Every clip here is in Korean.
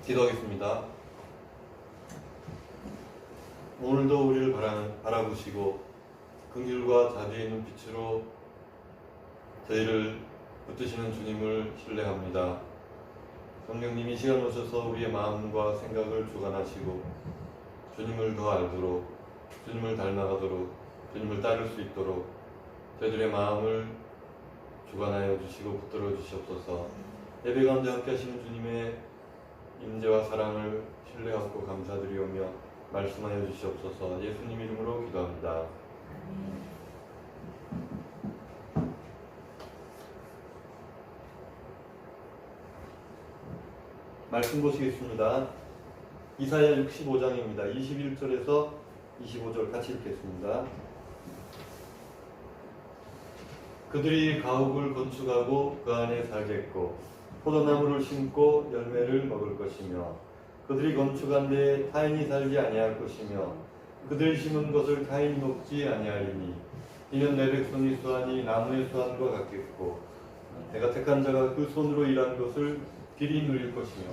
기도하겠습니다. 오늘도 우리를 바라보시고 긍휼과 자비의 눈빛으로 저희를 붙드시는 주님을 신뢰합니다. 성령님이 이 시간 오셔서 우리의 마음과 생각을 주관하시고 주님을 더 알도록, 주님을 닮아가도록, 주님을 따를 수 있도록 저희들의 마음을 주관하여 주시고 붙들어 주시옵소서. 예배 가운데 함께 하시는 주님의 임재와 사랑을 신뢰하고 감사드리오며 말씀하여 주시옵소서. 예수님 이름으로 기도합니다. 말씀 보시겠습니다. 이사야 65장입니다. 21절에서 25절 같이 읽겠습니다. 그들이 가옥을 건축하고 그 안에 살겠고 포도나무를 심고 열매를 먹을 것이며 그들이 건축한 데에 타인이 살지 아니할 것이며 그들이 심은 것을 타인이 먹지 아니하리니 이는 내 백성이 수하니 나무의 수한과 같겠고 내가 택한 자가 그 손으로 일한 것을 길이 누릴 것이며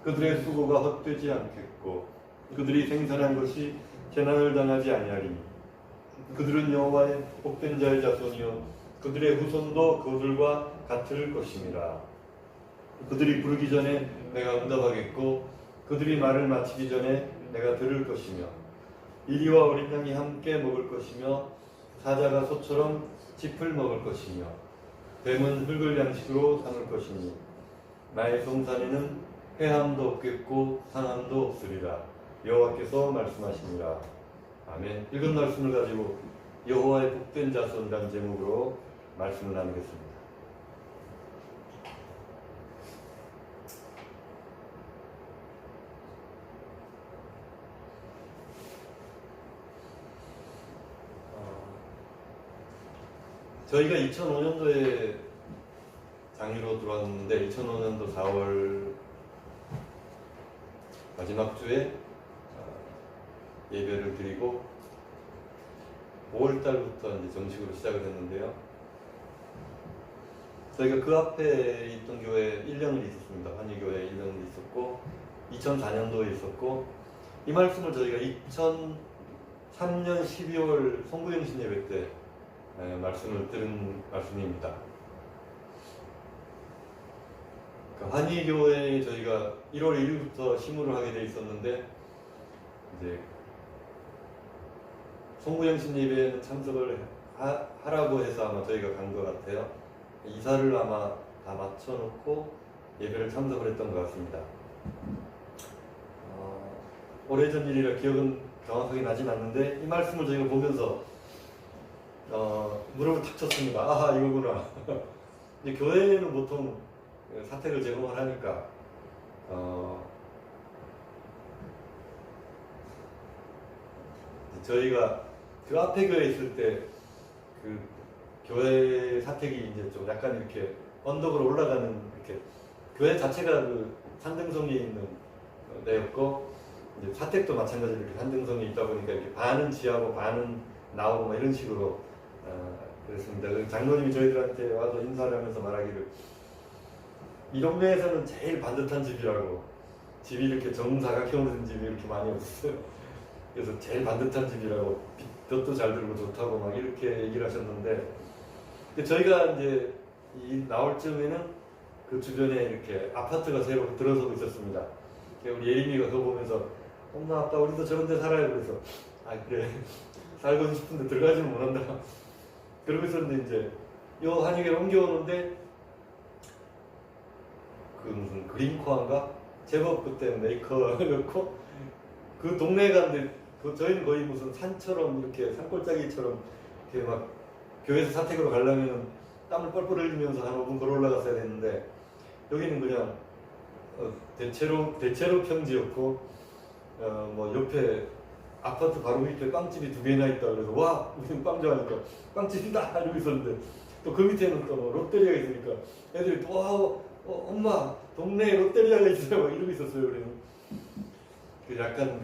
그들의 수고가 헛되지 않겠고 그들이 생산한 것이 재난을 당하지 아니하리니 그들은 여호와의 복된 자의 자손이요 그들의 후손도 그들과 같을 것임이라. 그들이 부르기 전에 내가 응답하겠고 그들이 말을 마치기 전에 내가 들을 것이며 이리와 어린 양이 함께 먹을 것이며 사자가 소처럼 짚을 먹을 것이며 뱀은 흙을 양식으로 삼을 것이니 나의 성산에는 해함도 없겠고 상함도 없으리라. 여호와께서 말씀하시니라. 아멘. 읽은 말씀을 가지고 여호와의 복된 자손이라는 제목으로 말씀을 나누겠습니다. 저희가 2005년도에 장유로 들어왔는데 2005년도 4월 마지막 주에 예배를 드리고 5월 달부터 이제 정식으로 시작을 했는데요. 저희가 그 앞에 있던 교회에 1년을 있었습니다. 환희교회에 1년을 있었고 2004년도에 있었고 이 말씀을 저희가 2003년 12월 송구영신 예배 때 말씀을 들은 말씀입니다. 환희교회에 저희가 1월 1일부터 심우를 하게 돼 있었는데 이제 송구영신 예배에는 참석을 하라고 해서 아마 저희가 간 것 같아요. 이사를 아마 다 맞춰놓고 예배를 참석을 했던 것 같습니다. 오래전 일이라 기억은 정확하게 나진 않는데 이 말씀을 저희가 보면서 무릎을 탁 쳤습니다. 아하, 이거구나. 근데 교회는 보통 사택을 제공을 하니까 저희가 그 앞에 교회에 있을 때 그 교회 사택이 이제 좀 약간 이렇게 언덕으로 올라가는 이렇게 교회 자체가 그 산등성에 있는 데였고 이제 사택도 마찬가지로 이렇게 산등성에 있다 보니까 이렇게 반은 지하고 반은 나오고 뭐 이런 식으로 그랬습니다. 장로님이 저희들한테 와서 인사를 하면서 말하기를 이 동네에서는 제일 반듯한 집이라고, 집이 이렇게 정사각형으로 된 집이 이렇게 많이 없어요. 그래서 제일 반듯한 집이라고, 볕도 잘 들고 좋다고 막 이렇게 얘기를 하셨는데, 저희가 이제 나올 쯤에는 그 주변에 이렇게 아파트가 새로 들어서고 있었습니다. 우리 예림이가 그거 보면서 엄마 아빠 우리도 저런 데 살아요. 그래서 아 그래 살고 싶은데 들어가지는 못한다. 그러고 있었는데 이제 요 한의교를 옮겨오는데 그 무슨 그린코안가 제법 그때 메이커였고 그 동네에 갔는데 저희는 거의 무슨 산처럼 이렇게 산골짜기처럼 이렇게 막 교회에서 사택으로 가려면 땀을 뻘뻘 흘리면서 한 5분 걸어 올라갔어야 됐는데 여기는 그냥 대체로 평지였고 뭐 옆에 아파트 바로 밑에 빵집이 2개나 있다 그래서 와 무슨 빵 좋아하니까 빵집이다 이러고 있었는데 또 그 밑에는 또 롯데리아가 있으니까 애들이 또 와 엄마 동네에 롯데리아가 있어요 막 이러고 있었어요. 그 약간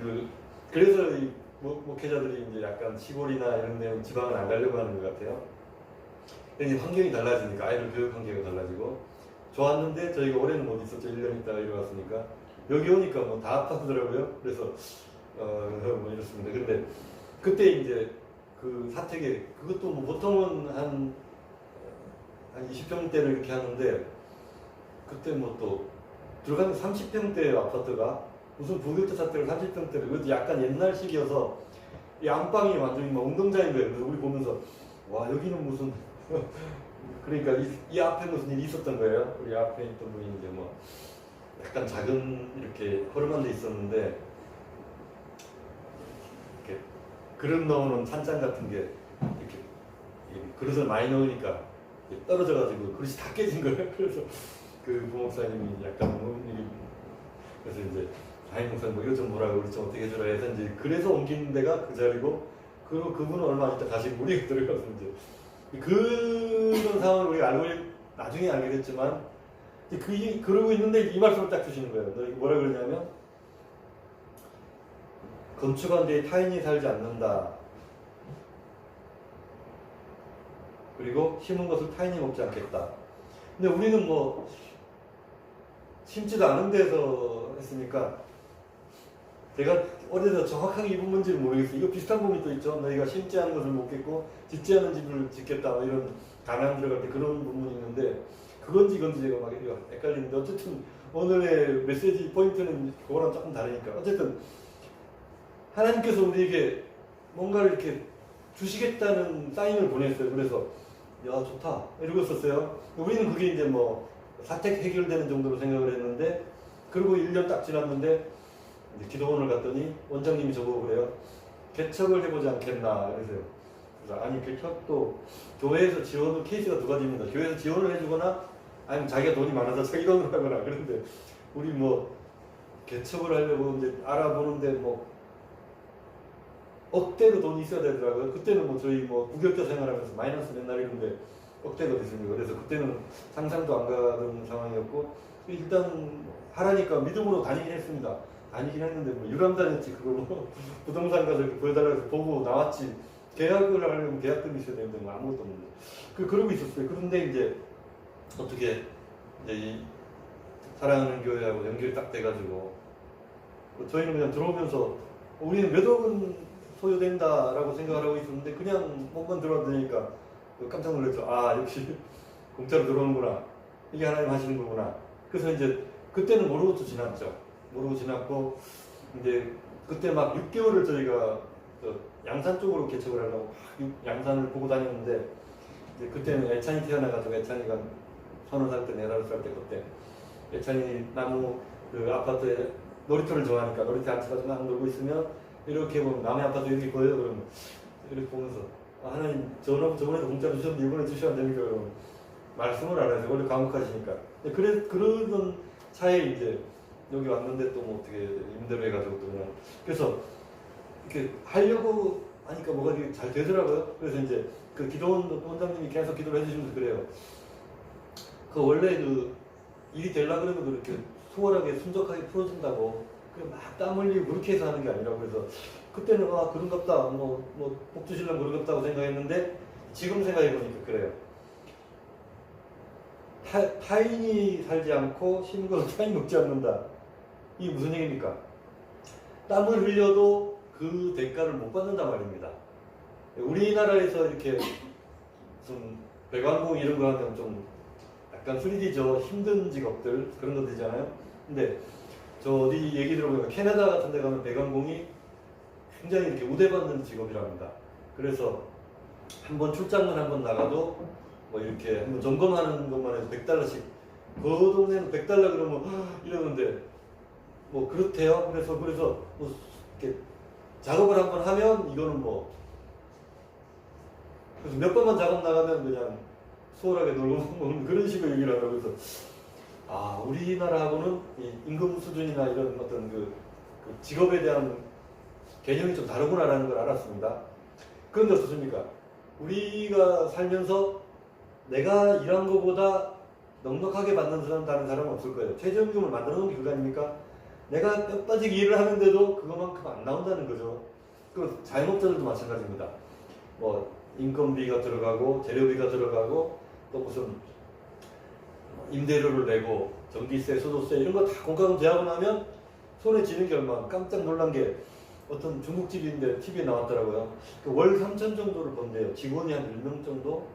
그래서 이 목회자들이 이제 약간 시골이나 이런 데 지방은 안 가려고 하는 것 같아요. 근데 환경이 달라지니까 아이들 교육 환경이 달라지고 좋았는데 저희가 올해는 못 있었죠. 1년 있다가 이리 왔으니까. 여기 오니까 뭐 다 아파하더라고요. 그래서 뭐 이렇습니다. 근데 그때 이제 그 사택에 그것도 뭐 보통은 한 20평대를 이렇게 하는데 그때 뭐 또 들어가면 30평대 아파트가 무슨 부교토 사택을 30평대를 그것도 약간 옛날식이어서 이 안방이 완전히 막 운동장인 거예요. 그래서 우리 보면서 와 여기는 무슨 그러니까 이 앞에 무슨 일이 있었던 거예요. 우리 앞에 있던 분이 이제 뭐 약간 작은 이렇게 허름한 데 있었는데 이렇게 그릇 넣어놓은 찬장 같은 게 이렇게 그릇을 많이 넣으니까 떨어져가지고 그릇이 다 깨진 거예요. 그래서 그 부목사님이 약간 그래서 이제 아이 목사님 뭐 이거 좀 뭐라고 우리 좀 어떻게 해주라 해서 이제 그래서 옮기는 데가 그 자리고 그리고 그분은 얼마 있다 가시고 우리가 들어가서 이제 그런 상황을 우리가 나중에 알게 됐지만 그러고 있는데 이 말씀을 딱 주시는 거예요. 너 뭐라 그러냐면 건축한 데에 타인이 살지 않는다. 그리고 심은 것을 타인이 먹지 않겠다. 근데 우리는 뭐 심지도 않은 데서 했으니까 제가 어디서 정확하게 이 부분인지는 모르겠어요. 이거 비슷한 부분이 또 있죠. 너희가 심지 않은 것을 먹겠고 짓지 않은 집을 짓겠다. 이런 가난 들어갈 때 그런 부분이 있는데 그건지 이건지 제가 막 헷갈리는데 어쨌든 오늘의 메시지 포인트는 그거랑 조금 다르니까 어쨌든 하나님께서 우리에게 뭔가를 이렇게 주시겠다는 사인을 보냈어요. 그래서 야 좋다 이러고 있었어요. 우리는 그게 이제 뭐 사택 해결되는 정도로 생각을 했는데 그리고 1년 딱 지났는데 이제 기도원을 갔더니 원장님이 저보고 그래요. 개척을 해보지 않겠나 그래서요. 그래서 아니 개척도 교회에서 지원을 케이스가 두 가지입니다. 교회에서 지원을 해주거나 아니면 자기가 돈이 많아서 자기 돈으로 하거나. 그런데 우리 뭐 개척을 하려고 이제 알아보는데 뭐 억대로 돈이 있어야 되더라고요. 그때는 뭐 저희 뭐 부교육자 생활하면서 마이너스 맨날 이런데 억대가 됐습니다. 그래서 그때는 상상도 안 가는 상황이었고 일단 하라니까 믿음으로 다니긴 했습니다. 다니긴 했는데 뭐 유람다녔지 그걸 뭐 부동산 가서 이렇게 보여달라고 해서 보고 나왔지. 계약을 하려면 계약금이 있어야 되는데 뭐 아무것도 없는데 그러고 있었어요. 그런데 이제 어떻게 이제 이 사랑하는 교회하고 연결이 딱 돼가지고 저희는 그냥 들어오면서 우리는 몇 억은 소요된다라고 생각을 하고 있었는데 그냥 몸만 들어왔으니까 깜짝 놀랐죠. 아 역시 공짜로 들어오는구나. 이게 하나님 하시는 거구나. 그래서 이제 그때는 모르고 또 지났죠. 모르고 지났고 이제 그때 막 6개월을 저희가 양산 쪽으로 개척을 하려고 양산을 보고 다녔는데 이제 그때는 애찬이 태어나가지고 애찬이가 30살 때 4살 때 그때 애찬이 나무 그 아파트에 놀이터를 좋아하니까 놀이터 앉혀가지고 막 놀고 있으면 이렇게 보면 남의 아파트 이렇게 보여요. 그러면 이렇게 보면서 아, 하나님 저번에도 공짜로 주셨는데 이번에 주셔야 되니까 그러면 말씀을 안 하세요. 원래 과묵하시니까. 그러던 차에 이제 여기 왔는데 또 뭐 어떻게 임대로 해가지고 또 그냥 그래서 이렇게 하려고 하니까 뭐가 되게 잘 되더라고요. 그래서 이제 그 기도원 원장님이 계속 기도를 해주시면서 그래요. 그 원래 그 일이 되려고 그러면 그렇게 수월하게 순적하게 풀어준다고 막 땀 흘리고 그렇게 해서 하는 게 아니라고. 그래서 그때는 아 그런갑다 뭐 복 주시려면 그런갑다고 생각했는데 지금 생각해보니까 그래요. 타인이 살지 않고 심은 것을 타인이 먹지 않는다. 이게 무슨 얘기입니까? 땀을 흘려도 그 대가를 못 받는단 말입니다. 우리나라에서 이렇게 좀 배관공 이런 거 하면 좀 약간 3D죠. 힘든 직업들 그런 거 되잖아요. 근데 저 어디 얘기 들어보면 캐나다 같은 데 가면 배관공이 굉장히 이렇게 우대받는 직업이랍니다. 그래서 한번 출장만 한번 나가도 뭐 이렇게 한번 점검하는 것만 해도 $100씩 그 동네는 $100 그러면 이러는데 뭐 그렇대요. 그래서 뭐 이렇게 작업을 한번 하면 이거는 뭐 그래서 몇 번만 작업 나가면 그냥 수월하게 놀고 먹는 그런 식으로 얘기를 하더라고요. 그래서 아 우리나라하고는 이 임금 수준이나 이런 어떤 그 직업에 대한 개념이 좀 다르구나라는 걸 알았습니다. 그런데 어떻습니까? 우리가 살면서 내가 일한 것보다 넉넉하게 받는 사람 다른 사람은 없을 거예요. 최저임금을 만들어 놓은 게 그거 아닙니까? 내가 뼈 빠지게 일을 하는데도 그것만큼 안 나온다는 거죠. 그 자영업자들도 마찬가지입니다. 뭐 인건비가 들어가고 재료비가 들어가고 또 무슨 임대료를 내고 전기세, 소득세 이런 거 다 공과금 제하고 나면 손에 쥐는 게 얼마. 깜짝 놀란 게 어떤 중국집인데 TV에 나왔더라고요. 월 3천 정도를 번대요. 직원이 한 10명 정도?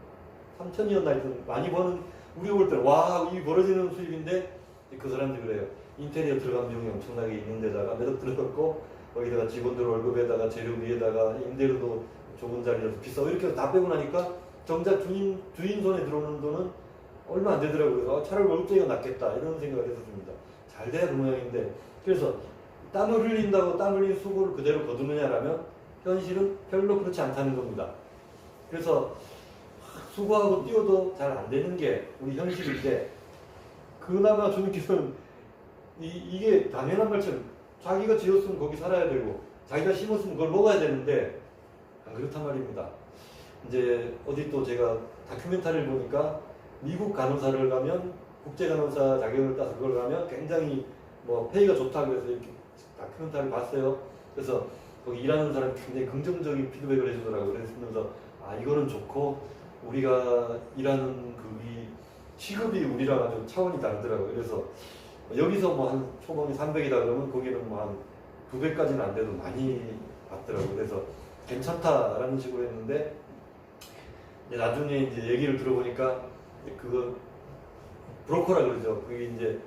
3천이었나 하여튼 많이 버는, 우리가 볼 때는 와, 이 벌어지는 수입인데 그 사람들이 그래요. 인테리어 들어간 비용이 엄청나게 있는 데다가 몇 억 들어갔고 거기다가 직원들 월급에다가 재료비에다가 임대료도 좁은 자리라서 비싸고 이렇게 해서 다 빼고 나니까 정작 주인 손에 들어오는 돈은 얼마 안 되더라고요. 그래서 차라리 월급쟁이가 낫겠다 이런 생각을 했었습니다. 잘 돼야 그 모양인데, 그래서 땀을 흘린다고 땀 흘린 수고를 그대로 거두느냐라면 현실은 별로 그렇지 않다는 겁니다. 그래서 수고하고 뛰어도 잘 안 되는 게 우리 현실인데, 그나마 주님께서는 이게 당연한 말처럼 자기가 지었으면 거기 살아야 되고 자기가 심었으면 그걸 먹어야 되는데 안 그렇단 말입니다. 이제 어디 또 제가 다큐멘터리를 보니까 미국 간호사를 가면 국제 간호사 자격을 따서 그걸 가면 굉장히 뭐 페이가 좋다고 해서 이렇게 다큐멘터리를 봤어요. 그래서 거기 일하는 사람이 굉장히 긍정적인 피드백을 해주더라고요. 그래서 아, 이거는 좋고 우리가 일하는 그이 시급이 우리랑 아주 차원이 다르더라고요. 그래서 여기서 뭐 한 초봉이 300이다 그러면 거기는 뭐 한 2배까지는 안 돼도 많이 받더라고요. 그래서 괜찮다라는 식으로 했는데, 이제 나중에 이제 얘기를 들어보니까 그거 브로커라 그러죠. 그게 이제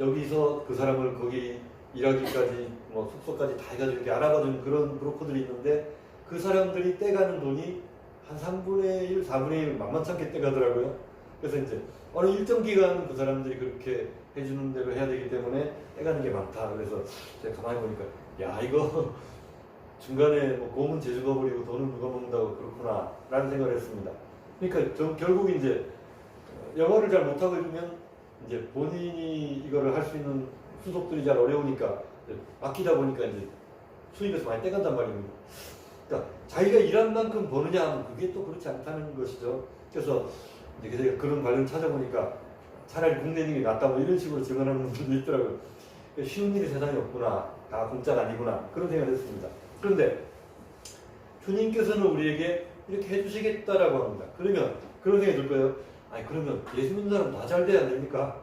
여기서 그 사람을 거기 일하기까지 뭐 숙소까지 다 해가지고 이렇게 알아봐주는 그런 브로커들이 있는데, 그 사람들이 떼가는 돈이 한 3분의 1, 4분의 1 만만찮게 떼가더라고요. 그래서 이제 어느 일정 기간 그 사람들이 그렇게 해주는 대로 해야 되기 때문에 떼가는 게 많다. 그래서 제가 가만히 보니까 야, 이거 중간에 뭐 고문 재주가 버리고 돈은 누가 먹는다고 그렇구나 라는 생각을 했습니다. 그러니까 결국 이제 영어를 잘 못하고 있으면 이제 본인이 이거를 할 수 있는 수속들이 잘 어려우니까 맡기다 보니까 이제 수입에서 많이 떼간단 말입니다. 그러니까 자기가 일한 만큼 버느냐 하면 그게 또 그렇지 않다는 것이죠. 그래서 이제 제가 그런 관련 찾아보니까 차라리 국내 있는 게 낫다 뭐 이런 식으로 증언하는 분들도 있더라고요. 쉬운 일이 세상에 없구나, 다 공짜가 아니구나 그런 생각을 했습니다. 그런데 주님께서는 우리에게 이렇게 해주시겠다라고 합니다. 그러면 그런 생각이 들 거예요. 아니 그러면 예수 믿는 사람 다 잘 돼야 됩니까?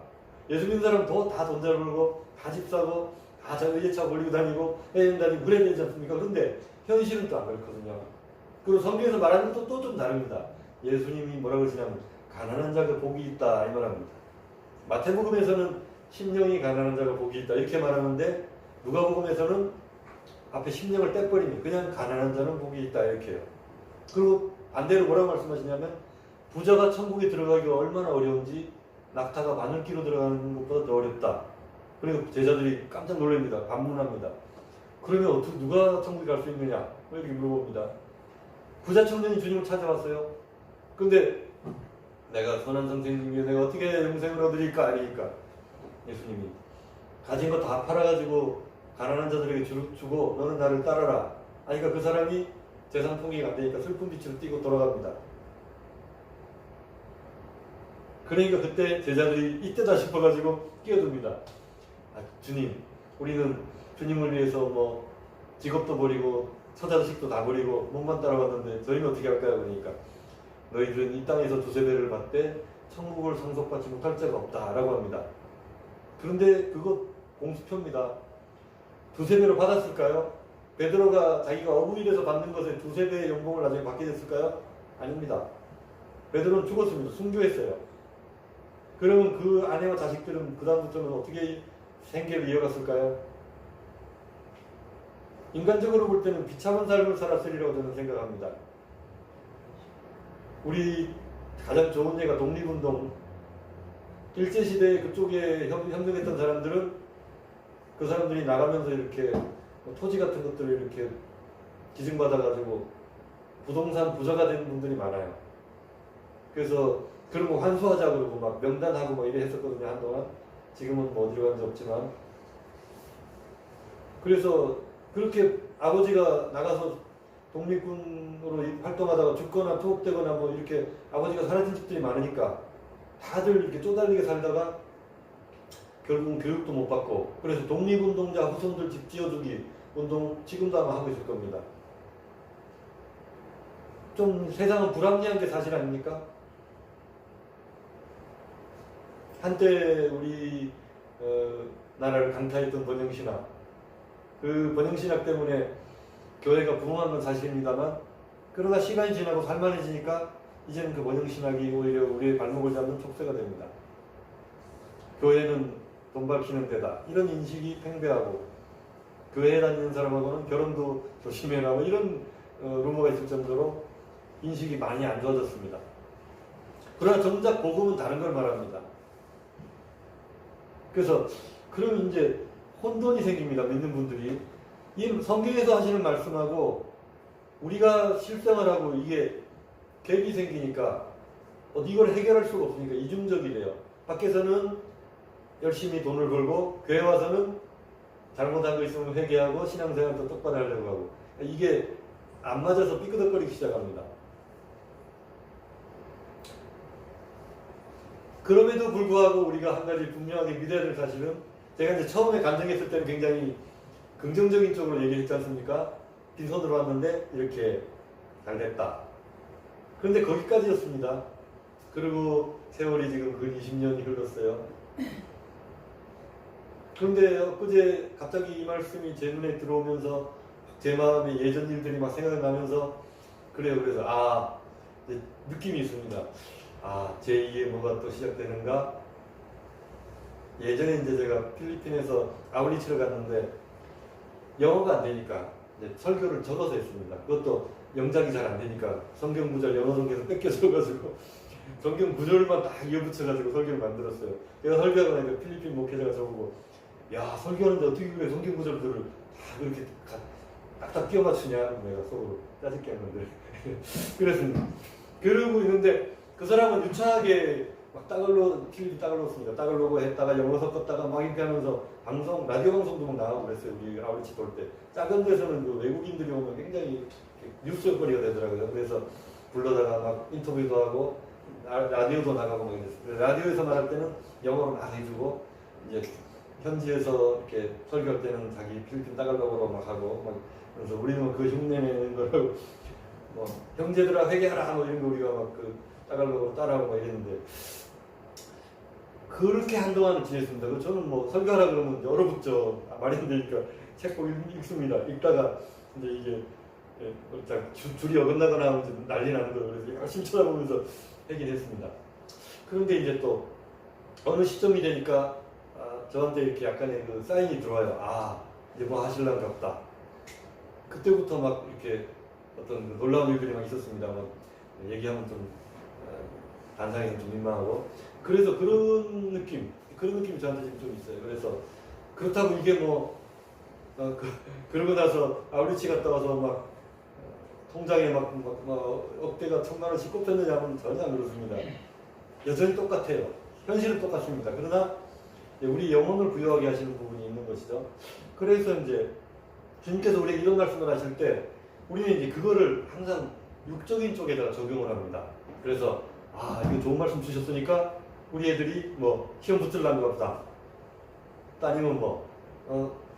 예수 믿는 사람 더 다 돈 잘 벌고 다 집 사고 다 외제차 벌리고 다니고 해외여행 다니고 그래야 되지 않습니까? 그런데 현실은 또 안 그렇거든요. 그리고 성경에서 말하는 것도 또 좀 다릅니다. 예수님이 뭐라고 하시냐면 가난한 자가 복이 있다 이 말합니다. 마태복음에서는 심령이 가난한 자가 복이 있다 이렇게 말하는데, 누가복음에서는 앞에 심령을 떼버리면 그냥 가난한 자는 복이 있다 이렇게 해요. 그리고 반대로 뭐라고 말씀하시냐면 부자가 천국에 들어가기가 얼마나 어려운지 낙타가 바늘기로 들어가는 것보다 더 어렵다. 그리고 제자들이 깜짝 놀랍니다. 반문합니다. 그러면 어떻게 누가 천국에 갈 수 있느냐 이렇게 물어봅니다. 부자 청년이 주님을 찾아왔어요. 근데 내가 선한 선생님이 내가 어떻게 영생을 얻으리까 아니니까 예수님이 가진 거 다 팔아가지고 가난한 자들에게 주고 너는 나를 따라라. 그러니까 그 사람이 재산 포기가 안 되니까 슬픈 빛으로 뛰고 돌아갑니다. 그러니까 그때 제자들이 이때다 싶어가지고 끼어듭니다. 아, 주님, 우리는 주님을 위해서 뭐 직업도 버리고 처자식도 다 버리고 몸만 따라왔는데 저희는 어떻게 할까요? 그러니까 너희들은 이 땅에서 두세 배를 받되 천국을 상속받지 못할 자가 없다라고 합니다. 그런데 그거 공수표입니다. 두세 배로 받았을까요? 베드로가 자기가 어부일에서 받는 것에 두세 배의 연봉을 나중에 받게 됐을까요? 아닙니다. 베드로는 죽었습니다. 순교했어요. 그러면 그 아내와 자식들은 그 다음부터는 어떻게 생계를 이어갔을까요? 인간적으로 볼 때는 비참한 삶을 살았으리라고 저는 생각합니다. 우리 가장 좋은 예가 독립운동. 일제시대에 그쪽에 협력했던 사람들은 그 사람들이 나가면서 이렇게 토지 같은 것들을 이렇게 기증받아가지고 부동산 부자가 된 분들이 많아요. 그래서 그런 거 환수하자고 그러고 막 명단하고 막 이래 했었거든요, 한동안. 지금은 뭐 어디로 간지 없지만. 그래서 그렇게 아버지가 나가서 독립군으로 활동하다가 죽거나 투옥되거나 뭐 이렇게 아버지가 사라진 집들이 많으니까 다들 이렇게 쪼달리게 살다가 결국은 교육도 못 받고, 그래서 독립운동자 후손들 집 지어주기 운동 지금도 아마 하고 있을 겁니다. 좀 세상은 불합리한 게 사실 아닙니까? 한때 우리 나라를 강타했던 번영신학, 그 번영신학 때문에 교회가 부흥한 건 사실입니다만, 그러나 시간이 지나고 살만해지니까 이제는 그 번영신학이 오히려 우리의 발목을 잡는 촉새가 됩니다. 교회는 돈 밝히는 데다, 이런 인식이 팽배하고, 교회에 다니는 사람하고는 결혼도 조심해라, 뭐 이런 루머가 있을 정도로 인식이 많이 안 좋아졌습니다. 그러나 정작 복음은 다른 걸 말합니다. 그래서 그러면 이제 혼돈이 생깁니다. 믿는 분들이. 이 성경에서 하시는 말씀하고 우리가 실생활하고 이게 갭이 생기니까 이걸 해결할 수가 없으니까 이중적이래요. 밖에서는 열심히 돈을 벌고 교회 와서는 잘못한 거 있으면 회개하고 신앙생활도 똑바로 하려고 하고, 이게 안 맞아서 삐끄덕거리기 시작합니다. 그럼에도 불구하고 우리가 한 가지 분명하게 믿어야 될 사실은, 제가 이제 처음에 간증했을 때는 굉장히 긍정적인 쪽으로 얘기했지 않습니까? 빈손으로 왔는데 이렇게 잘 됐다. 그런데 거기까지였습니다. 그리고 세월이 지금 그 20년이 흘렀어요. 그런데 엊그제 갑자기 이 말씀이 제 눈에 들어오면서 제 마음에 예전 일들이 막 생각나면서 그래요. 그래서 느낌이 있습니다. 제2의 뭐가 또 시작되는가? 예전에 이제 제가 필리핀에서 아울리치를 갔는데 영어가 안 되니까 이제 설교를 적어서 했습니다. 그것도 영작이 잘 안 되니까 성경 구절 영어 성경에서 뺏겨줘가지고 성경 구절만 딱 이어붙여가지고 설교를 만들었어요. 제가 설교하고 나니까 필리핀 목회자가 저보고, 야, 설교하는데 어떻게 그래 성경 구절들을 다 그렇게 딱딱 끼워 맞추냐? 내가 속으로 짜증게 했는데 그랬습니다. 그러고 있는데 그 사람은 유창하게 막 필리핀 따글로 씁니다. 따글로고 했다가 영어 섞었다가 막 이렇게 하면서 라디오 방송도 막 나가고 그랬어요. 우리 아울리치 돌 때. 작은 데서는 그 외국인들이 오면 굉장히 뉴스거리가 되더라고요. 그래서 불러다가 막 인터뷰도 하고 라디오도 나가고 막 이랬어요. 라디오에서 말할 때는 영어로 막 해주고, 이제 현지에서 이렇게 설교할 때는 자기 필리핀 따갈로그로 막 하고 막, 그래서 우리는 그 흉내내는 거를 뭐 형제들아 회개하라 뭐 이런 거 우리가 막 그 따갈로그로 따라하고 막 이랬는데, 그렇게 한동안을 지냈습니다. 저는 뭐 설교하라 그러면 얼어붙죠. 말이 안 되니까 책 꼭 읽습니다. 읽다가 이제 이게 줄이 어긋나거나 하면 난리 나는 거예요. 그래서 열심히 쳐다보면서 하긴 했습니다. 그런데 이제 또 어느 시점이 되니까 저한테 이렇게 약간의 그 사인이 들어와요. 이제 뭐 하실란가 보다. 그때부터 막 이렇게 어떤 그 놀라운 일들이 막 있었습니다. 얘기하면 좀 단상에는 좀 민망하고, 그래서 그런 느낌이 저한테 지금 좀 있어요. 그래서 그렇다고 이게 뭐 그러고 나서 아울리치 갔다 와서 막 통장에 막 억대가 1,000만원씩 꼽혔느냐면 전혀 안 그렇습니다. 여전히 똑같아요. 현실은 똑같습니다. 그러나 우리 영혼을 부여하게 하시는 부분이 있는 것이죠. 그래서 이제 주님께서 우리에게 이런 말씀을 하실 때 우리는 이제 그거를 항상 육적인 쪽에다가 적용을 합니다. 그래서 이거 좋은 말씀 주셨으니까 우리 애들이 뭐 시험 붙으려는가 보다. 아니면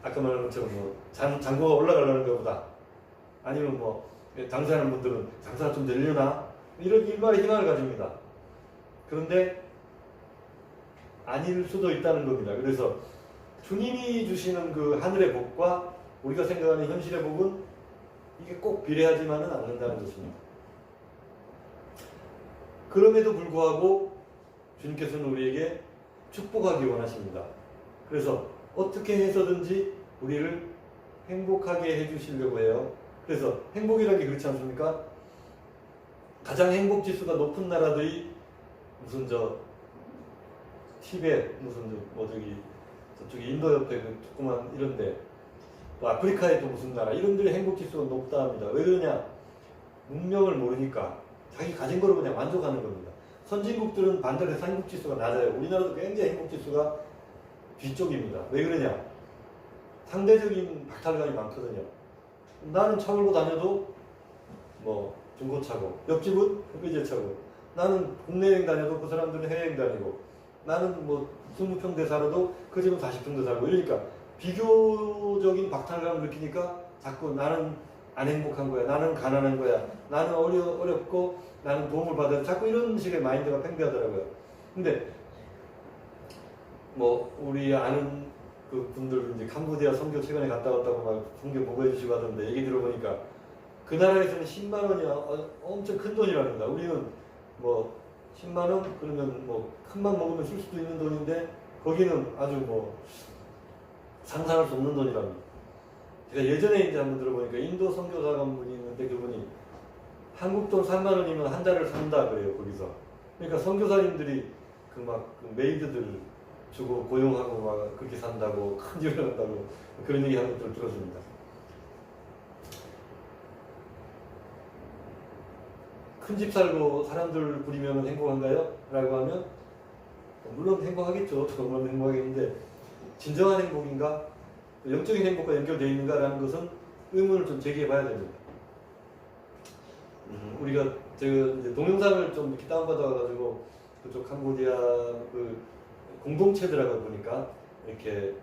아까 말한 것처럼 장고가 올라가려는가 보다. 아니면 장사하는 분들은 장사가 좀 늘려나? 이런 일말의 희망을 가집니다. 그런데 아닐 수도 있다는 겁니다. 그래서 주님이 주시는 그 하늘의 복과 우리가 생각하는 현실의 복은 이게 꼭 비례하지만은 않는다는 것입니다. 그럼에도 불구하고 주님께서는 우리에게 축복하기 원하십니다. 그래서 어떻게 해서든지 우리를 행복하게 해주시려고 해요. 그래서 행복이라는 게 그렇지 않습니까? 가장 행복 지수가 높은 나라들이 무슨 티베트, 저쪽에 인도 옆에 그 조그만 이런데, 또 아프리카에 또 무슨 나라, 이런 데의 행복 지수가 높다 합니다. 왜 그러냐? 문명을 모르니까 자기 가진 거로 그냥 만족하는 겁니다. 선진국들은 반대로 해서 행복 지수가 낮아요. 우리나라도 굉장히 행복 지수가 뒤쪽입니다. 왜 그러냐? 상대적인 박탈감이 많거든요. 나는 차 몰고 다녀도 중고차고, 옆집은 흑비제차고, 나는 국내 여행 다녀도 그 사람들은 해외여행 다니고, 나는 20평대 살아도 그 집은 40평대 살고, 이러니까 비교적인 박탈감을 느끼니까 자꾸 나는 안 행복한 거야, 나는 가난한 거야, 나는 어렵고 나는 도움을 받아야 돼, 자꾸 이런 식의 마인드가 팽배하더라고요. 근데 뭐 우리 아는 그 분들 이제 캄보디아 선교 최근에 갔다 왔다고 막 선교 보고해 주시고 하던데 얘기 들어보니까 그 나라에서는 10만 원이 엄청 큰 돈이랍니다. 우리는 뭐 10만 원 그러면 뭐 큰맘 먹으면 쓸 수도 있는 돈인데 거기는 아주 뭐 상상할 수 없는 돈이랍니다. 제가 예전에 이제 한번 들어보니까 인도 선교사가 한 분이 있는데 그분이 한국 돈 3만 원이면 한 달을 산다 그래요 거기서. 그러니까 선교사님들이 그 메이드들 주고 고용하고 막 그렇게 산다고 큰 집을 한다고 그런 얘기 하는 것들을 들었습니다. 큰 집 살고 사람들 부리면 행복한가요? 라고 하면 물론 행복하겠죠. 정말 행복하겠는데 진정한 행복인가? 영적인 행복과 연결되어 있는가라는 것은 의문을 좀 제기해 봐야 됩니다. 우리가 이제 동영상을 좀 이렇게 다운받아가지고 그쪽 캄보디아 그 공동체들하고 보니까 이렇게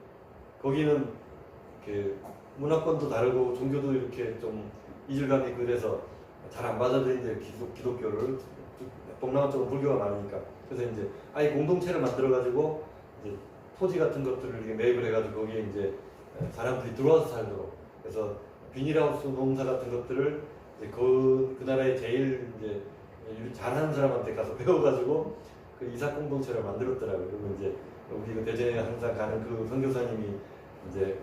거기는 이렇게 문화권도 다르고 종교도 이렇게 좀 이질감이 그래서 잘 안 받아들이는데 기독교를 동남아 쪽은 불교가 많으니까 그래서 이제 아예 공동체를 만들어가지고 이제 토지 같은 것들을 이렇게 매입을 해가지고 거기에 이제 사람들이 들어와서 살도록 그래서 비닐하우스 농사 같은 것들을 이제 그 나라에 제일 이제 잘하는 사람한테 가서 배워가지고 그 이삭 공동체를 만들었더라고요. 그리고 이제 우리 그 대전에 항상 가는 그 선교사님이 이제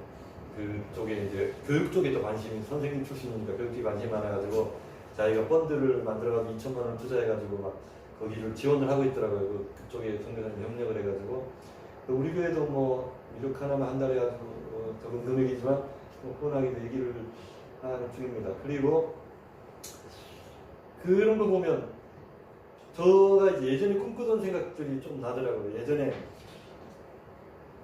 그쪽에 이제 교육 쪽에 또 관심이 선생님 출신이니까 교육 쪽에 관심이 많아가지고 자기가 펀드를 만들어가지고 2천만 원 투자해가지고 막 거기를 지원을 하고 있더라고요. 그쪽에 선교사님 협력을 해가지고 우리 교회도 뭐 이렇게 하나만 한 달에 아주 적은 금액이지만 후원하기도 얘기를 하는 중입니다. 그리고 그런 거 보면 제가 이제 예전에 꿈꾸던 생각들이 좀 나더라고요. 예전에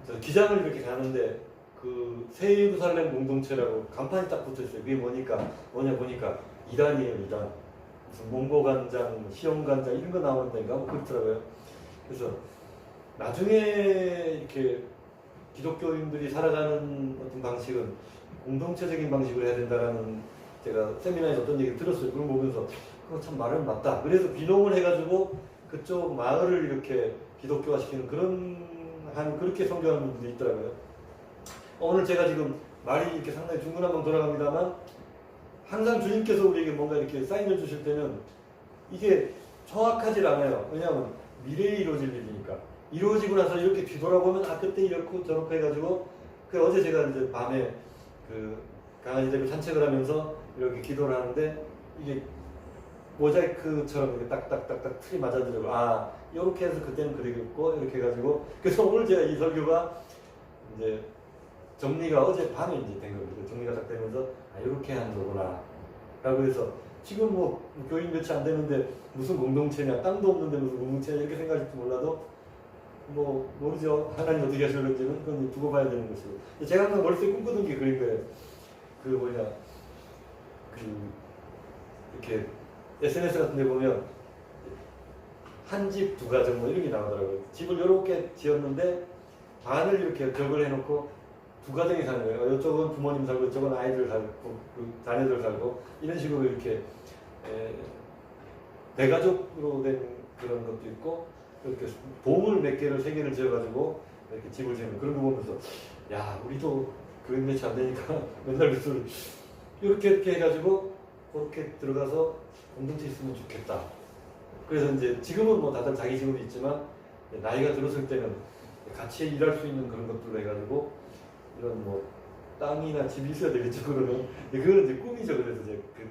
저 기장을 이렇게 가는데 그 새 예루살렘 공동체라고 간판이 딱 붙어있어요. 그게 뭐냐 보니까 이단이에요. 이단. 무슨 몽고간장, 시험간장 이런 거 나오는 데인가 뭐 그렇더라고요. 그래서 나중에 이렇게 기독교인들이 살아가는 어떤 방식은 공동체적인 방식으로 해야 된다라는 제가 세미나에서 어떤 얘기를 들었어요. 그걸 보면서 그거 참 말은 맞다. 그래서 비농을 해가지고 그쪽 마을을 이렇게 기독교화시키는 그렇게 성교하는 분들이 있더라고요. 오늘 제가 지금 말이 이렇게 상당히 중구난방 돌아갑니다만 항상 주님께서 우리에게 뭔가 이렇게 사인을 주실 때는 이게 정확하지 않아요. 왜냐하면 미래에 이루어질 일이니까. 이루어지고 나서 이렇게 뒤돌아보면 그때 이렇고 저렇고 해가지고 어제 제가 이제 밤에 그 강아지 데리고 산책을 하면서 이렇게 기도를 하는데 이게 모자이크처럼 이렇게 딱딱딱딱 틀이 맞아들고 이렇게 해서 그때는 그리겠고 이렇게 해가지고 그래서 오늘 제가 이 설교가 이제 정리가 어제 밤에 이제 된 겁니다. 정리가 딱 되면서 이렇게 하는 거구나 라고 해서 지금 뭐 교인 몇이 안 되는데 무슨 공동체냐 땅도 없는데 무슨 공동체냐 이렇게 생각할지 몰라도 뭐 모르죠. 하나님 어떻게 하실는지는 그건 두고 봐야 되는 것이고 제가 항상 머릿속에 꿈꾸던 게 그런 거예요. 이렇게 SNS 같은 데 보면 한 집 두 가정 뭐 이런 게 나오더라고요. 집을 이렇게 지었는데 반을 이렇게 벽을 해놓고 두 가정이 사는 거예요. 이쪽은 부모님 살고 이쪽은 아이들 살고 자녀들 살고 이런 식으로 이렇게 대가족으로 된 그런 것도 있고 이렇게 봉을 몇 개를 3개를 지어가지고 이렇게 집을 지는 그런 거 보면서 우리도 교육 매치 안 되니까 맨날 그술 이렇게 해가지고 그렇게 들어가서 공동체 있으면 좋겠다. 그래서 이제 지금은 뭐 다들 자기 집은 있지만 나이가 들었을 때는 같이 일할 수 있는 그런 것들로 해가지고 이런 뭐 땅이나 집이 있어야 되겠죠. 그거는 이제 꿈이죠. 그래서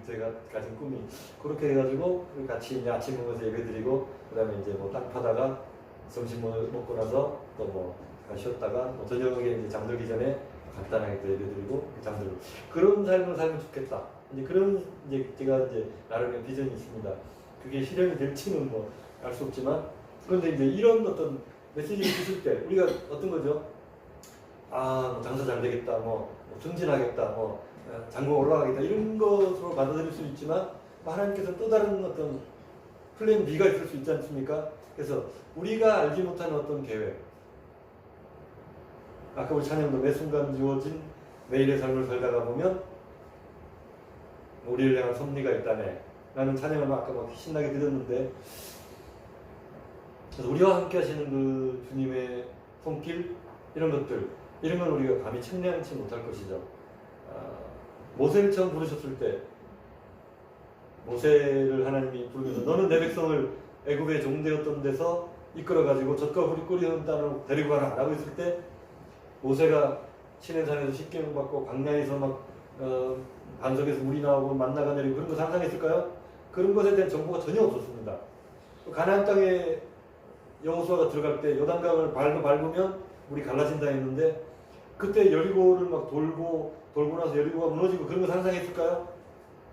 제가 가진 꿈이 그렇게 해가지고 같이 이제 아침 먹어서 예배드리고 그다음에 이제 뭐 땅 파다가 점심 먹고 나서 또 뭐 쉬었다가 뭐 저녁에 이제 잠들기 전에 간단하게 또 예배드리고 잠들고 그런 삶을 살면 좋겠다. 이제 그런 제가 이제 나름의 비전이 있습니다. 그게 실현이 될지는 뭐 알 수 없지만 그런데 이제 이런 어떤 메시지를 주실 때 우리가 어떤 거죠? 뭐 장사 잘 되겠다, 뭐 승진하겠다, 뭐 장고 올라가겠다 이런 것으로 받아들일 수 있지만 하나님께서 또 다른 어떤 플랜 B가 있을 수 있지 않습니까? 그래서 우리가 알지 못하는 어떤 계획, 아까 우리 찬양도 매 순간 주어진 매일의 삶을 살다가 보면 우리를 향한 섭리가 있다네 라는 찬양을 아까 막 신나게 드렸는데 그래서 우리와 함께 하시는 그 주님의 손길 이런 것들 이런 건 우리가 감히 측량치 못할 것이죠. 모세를 처음 부르셨을 때 모세를 하나님이 부르면서 너는 내 백성을 애굽의 종되었던 데서 이끌어가지고 젖과 꿀이 끓이는 땅으로 데리고 가라 라고 했을 때 모세가 시내산에서 십계명 받고 광야에서 막 반석에서 물이 나오고 만나가 내리고 그런 거 상상했을까요? 그런 것에 대한 정보가 전혀 없었습니다. 가나안 땅에 여호수아가 들어갈 때 요단강을 밟으면 물이 갈라진다 했는데 그때 여리고를 막 돌고 나서 여리고가 무너지고 그런 거 상상했을까요?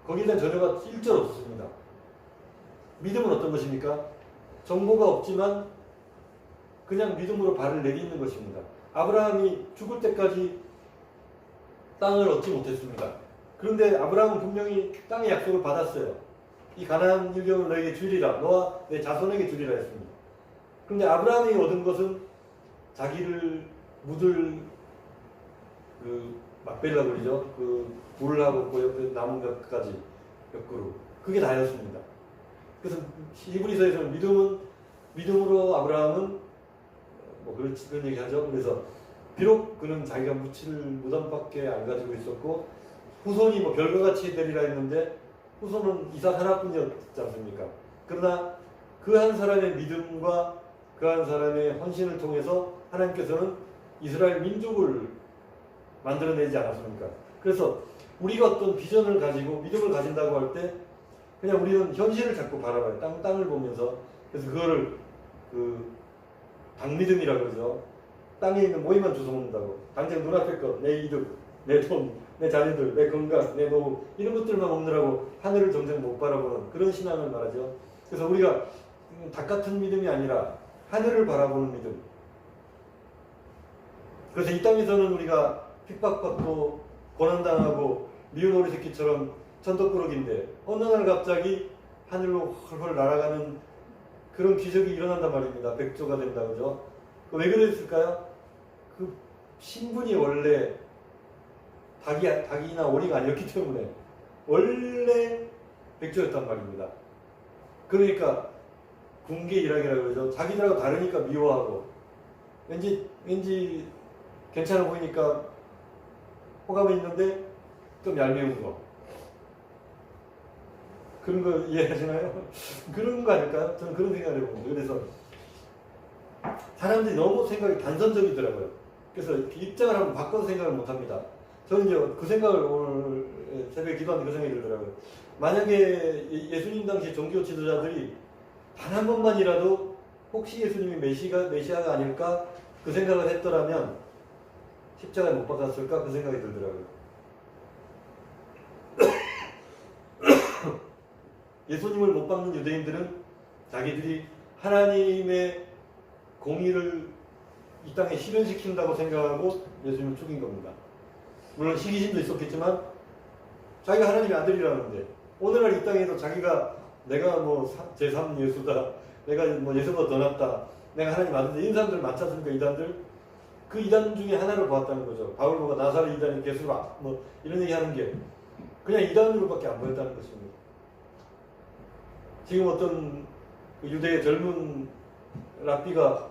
거기에 대한 전혀가 일절 없었습니다. 믿음은 어떤 것입니까? 정보가 없지만 그냥 믿음으로 발을 내딛는 것입니다. 아브라함이 죽을 때까지 땅을 얻지 못했습니다. 그런데 아브라함은 분명히 땅의 약속을 받았어요. 이 가나안 일경을 너에게 주리라. 너와 내 자손에게 주리라 했습니다. 그런데 아브라함이 얻은 것은 자기를 묻을 막벨라고 그러죠. 불을 하고 그 옆에 남은 것까지 몇 그루. 그게 다였습니다. 그래서 히브리서에서는 믿음으로 아브라함은 그런 얘기 하죠. 그래서 비록 그는 자기가 묻힐 무덤밖에 안 가지고 있었고 후손이 별과 같이 되리라 했는데 후손은 이삭 하나뿐이었지 않습니까? 그러나 그 한 사람의 믿음과 그 한 사람의 헌신을 통해서 하나님께서는 이스라엘 민족을 만들어내지 않았습니까? 그래서 우리가 어떤 비전을 가지고 믿음을 가진다고 할 때 그냥 우리는 현실을 자꾸 바라봐요. 땅을 보면서. 그래서 그거를 당믿음이라고 그러죠. 땅에 있는 모이만 주워먹는다고. 당장 눈앞의 것, 내 이득, 내 돈, 내 자녀들, 내 건강, 내 노후 이런 것들만 먹느라고 하늘을 정작 못 바라보는 그런 신앙을 말하죠. 그래서 우리가 닭 같은 믿음이 아니라 하늘을 바라보는 믿음. 그래서 이 땅에서는 우리가 핍박받고 고난당하고 미운 오리 새끼처럼 천덕꾸러기인데 어느 날 갑자기 하늘로 헐헐 날아가는 그런 기적이 일어난단 말입니다. 백조가 된다 그죠? 왜 그랬을까요? 그 신분이 원래 닭이나 오리가 아니었기 때문에 원래 백조였단 말입니다. 그러니까 군계 일학이라고 그러죠. 자기들하고 다르니까 미워하고 왠지 괜찮아 보이니까 호감이 있는데 좀 얄미운 거. 그런 거 이해하시나요? 그런 거 아닐까요? 저는 그런 생각을 해봅니다. 그래서 사람들이 너무 생각이 단선적이더라고요. 그래서 입장을 한번 바꿔서 생각을 못합니다. 저는 이제 그 생각을 오늘 새벽에 기도하는데 그 생각이 들더라고요. 만약에 예수님 당시 종교 지도자들이 단 한 번만이라도 혹시 예수님이 메시아가 아닐까 그 생각을 했더라면 십자가에 못 박았을까 그 생각이 들더라고요. 예수님을 못 박는 유대인들은 자기들이 하나님의 공의를 이 땅에 실현시킨다고 생각하고 예수님을 죽인 겁니다. 물론 시기심도 있었겠지만 자기가 하나님의 아들이라는데 오늘날 이 땅에도 자기가 내가 제3 예수다, 내가 예수보다 더 낫다, 내가 하나님 아들인데 이런 사람들 많지 않습니까? 이단들. 그 이단 중에 하나를 보았다는 거죠. 바울보가 나사렛 이단의 개수라 이런 얘기 하는 게 그냥 이단으로밖에 안 보였다는 것입니다. 지금 어떤 유대의 젊은 랍비가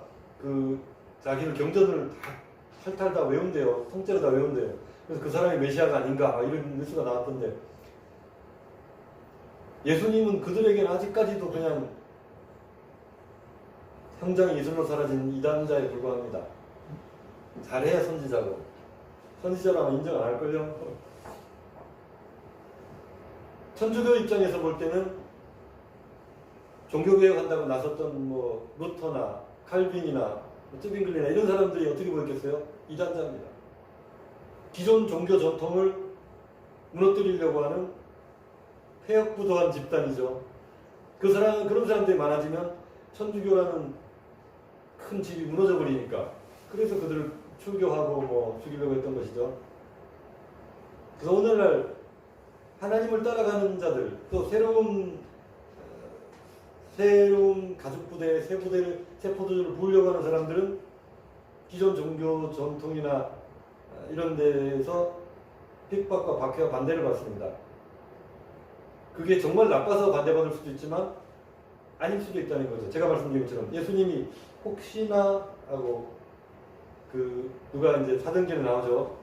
자기를 경전을 다 탈탈 다 외운대요. 통째로 다 외운대요. 그래서 그 사람이 메시아가 아닌가 이런 뉴스가 나왔던데 예수님은 그들에게는 아직까지도 그냥 형장 예술로 사라진 이단자에 불과합니다. 잘해야 선지자고. 선지자라면 인정 안 할걸요? 천주교 입장에서 볼 때는 종교개혁한다고 나섰던 루터나 칼빈이나 쯔빙글리나 이런 사람들이 어떻게 보였겠어요? 이단자입니다. 기존 종교 전통을 무너뜨리려고 하는 폐역부도한 집단이죠. 그런 사람들이 많아지면 천주교라는 큰 집이 무너져 버리니까 그래서 그들을 출교하고 죽이려고 했던 것이죠. 그래서 오늘날 하나님을 따라가는 자들 또 새로운 가족부대, 새 포도주를 부으려고 하는 사람들은 기존 종교 전통이나 이런 데에서 핍박과 박해와 반대를 받습니다. 그게 정말 나빠서 반대받을 수도 있지만 아닐 수도 있다는 거죠. 제가 말씀드린 것처럼 예수님이 혹시나 하고 그 누가 이제 사등기에 나오죠.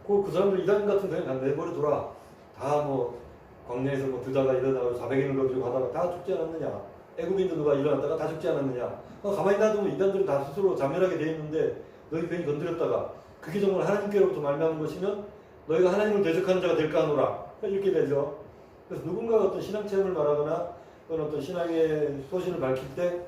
그 사람들 이단 같은 경우는 다 내버려 둬라. 다 뭐 광야에서 뭐 드다가 일어나고 400인을 거두고 하다가 다 죽지 않았느냐. 애굽인도 누가 일어났다가 다 죽지 않았느냐. 가만히 놔두면 이단들은 다 스스로 자멸하게 돼 있는데 너희 괜히 건드렸다가 그게 정말 하나님께로부터 말미암은 것이면 너희가 하나님을 대적하는 자가 될까 하노라. 이렇게 되죠. 그래서 누군가가 어떤 신앙 체험을 말하거나 또는 어떤 신앙의 소신을 밝힐 때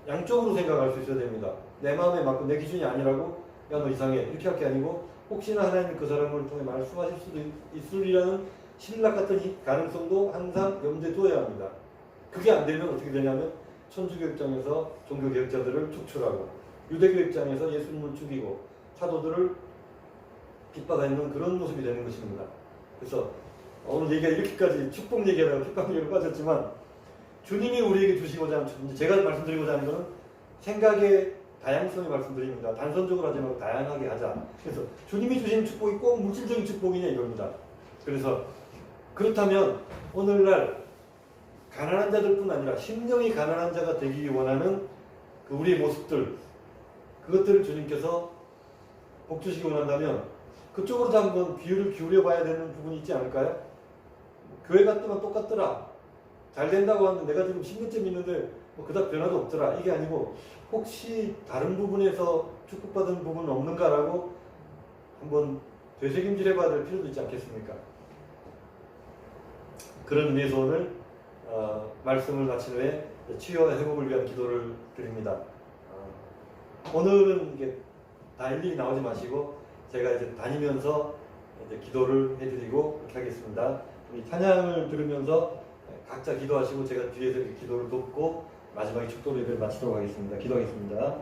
양쪽으로 생각할 수 있어야 됩니다. 내 마음에 맞고 내 기준이 아니라고 야 너 이상해 이렇게 할 게 아니고 혹시나 하나님이 그 사람을 통해 말씀하실 수도 있으리라는 신락 같은 가능성도 항상 염두에 두어야 합니다. 그게 안 되면 어떻게 되냐면 천주교 입장에서 종교개혁자들을 축출하고 유대교 입장에서 예수님을 죽이고 사도들을 핍박하는 그런 모습이 되는 것입니다. 그래서 오늘 얘기가 이렇게까지 축복 얘기하다가 핍박 얘기로 빠졌지만 주님이 우리에게 주시고자 하는, 제가 말씀드리고자 하는 것은 생각의 다양성을 말씀드립니다. 단선적으로 하지 말고 다양하게 하자. 그래서 주님이 주신 축복이 꼭 물질적인 축복이냐 이겁니다. 그래서 그렇다면 오늘날 가난한 자들뿐 아니라 심령이 가난한 자가 되기 원하는 그 우리의 모습들, 그것들을 주님께서 복 주시기 원한다면 그쪽으로도 한번 귀를 기울여 봐야 되는 부분이 있지 않을까요? 교회 갔더만 똑같더라. 잘 된다고 하는데 내가 지금 10년째 믿는데 뭐 그닥 변화도 없더라. 이게 아니고 혹시 다른 부분에서 축복받은 부분은 없는가라고 한번 되새김질 해봐야 될 필요도 있지 않겠습니까? 그런 의미에서 오늘 말씀을 마친 후에 치유와 회복을 위한 기도를 드립니다. 오늘은 이게 다 일일이 나오지 마시고 제가 이제 다니면서 이제 기도를 해드리고 이렇게 하겠습니다. 우리 찬양을 들으면서 각자 기도하시고 제가 뒤에서 이렇게 기도를 돕고 마지막에 축도로 예배를 마치도록 하겠습니다. 기도하겠습니다.